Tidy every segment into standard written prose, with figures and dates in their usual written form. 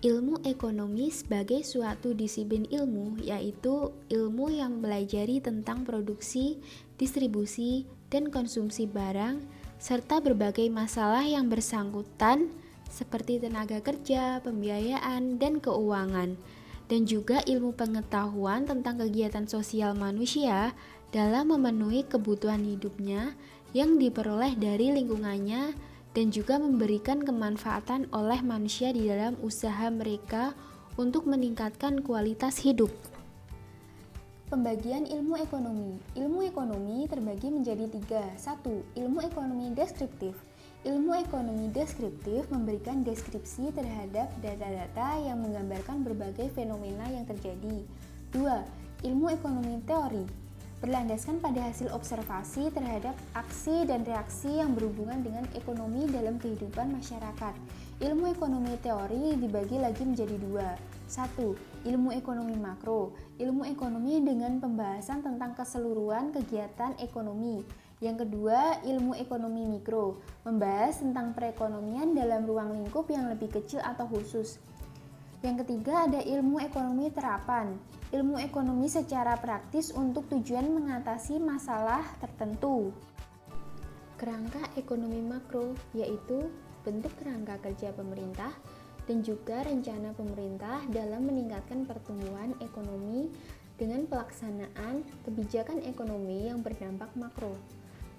Ilmu ekonomi sebagai suatu disiplin ilmu, yaitu ilmu yang mempelajari tentang produksi, distribusi, dan konsumsi barang, serta berbagai masalah yang bersangkutan seperti tenaga kerja, pembiayaan, dan keuangan, dan juga ilmu pengetahuan tentang kegiatan sosial manusia dalam memenuhi kebutuhan hidupnya yang diperoleh dari lingkungannya dan juga memberikan kemanfaatan oleh manusia di dalam usaha mereka untuk meningkatkan kualitas hidup. Pembagian ilmu ekonomi. Ilmu ekonomi terbagi menjadi 3. 1. Ilmu ekonomi deskriptif. Ilmu ekonomi deskriptif memberikan deskripsi terhadap data-data yang menggambarkan berbagai fenomena yang terjadi. 2. Ilmu ekonomi teori berlandaskan pada hasil observasi terhadap aksi dan reaksi yang berhubungan dengan ekonomi dalam kehidupan masyarakat. Ilmu ekonomi teori dibagi lagi menjadi 2. 1. Ilmu ekonomi makro. Ilmu ekonomi dengan pembahasan tentang keseluruhan kegiatan ekonomi. Yang kedua, ilmu ekonomi mikro, membahas tentang perekonomian dalam ruang lingkup yang lebih kecil atau khusus. Yang ketiga, ada ilmu ekonomi terapan. Ilmu ekonomi secara praktis untuk tujuan mengatasi masalah tertentu. Kerangka ekonomi makro yaitu bentuk kerangka kerja pemerintah dan juga rencana pemerintah dalam meningkatkan pertumbuhan ekonomi dengan pelaksanaan kebijakan ekonomi yang berdampak makro.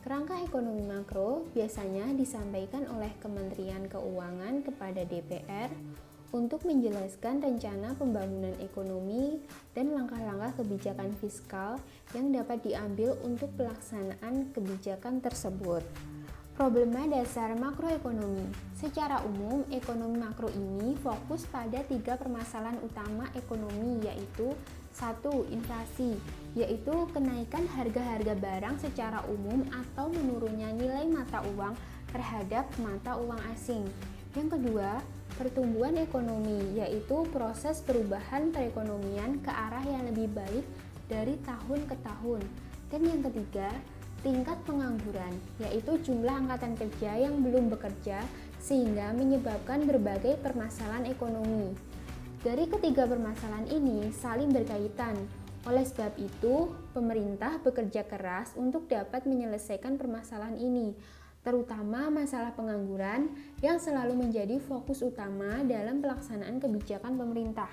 Kerangka ekonomi makro biasanya disampaikan oleh Kementerian Keuangan kepada DPR untuk menjelaskan rencana pembangunan ekonomi dan langkah-langkah kebijakan fiskal yang dapat diambil untuk pelaksanaan kebijakan tersebut. Problema dasar makroekonomi. Secara umum, ekonomi makro ini fokus pada 3 permasalahan utama ekonomi, yaitu 1. Inflasi, yaitu kenaikan harga-harga barang secara umum atau menurunnya nilai mata uang terhadap mata uang asing. Yang kedua, pertumbuhan ekonomi, yaitu proses perubahan perekonomian ke arah yang lebih baik dari tahun ke tahun. Dan yang ketiga, tingkat pengangguran, yaitu jumlah angkatan kerja yang belum bekerja sehingga menyebabkan berbagai permasalahan ekonomi. Dari ketiga permasalahan ini saling berkaitan. Oleh sebab itu, pemerintah bekerja keras untuk dapat menyelesaikan permasalahan ini, terutama masalah pengangguran yang selalu menjadi fokus utama dalam pelaksanaan kebijakan pemerintah.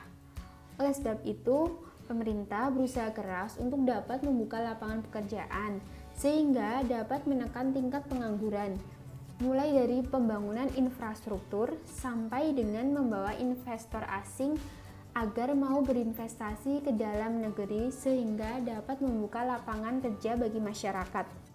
Oleh sebab itu, pemerintah berusaha keras untuk dapat membuka lapangan pekerjaan sehingga dapat menekan tingkat pengangguran, mulai dari pembangunan infrastruktur sampai dengan membawa investor asing agar mau berinvestasi ke dalam negeri sehingga dapat membuka lapangan kerja bagi masyarakat.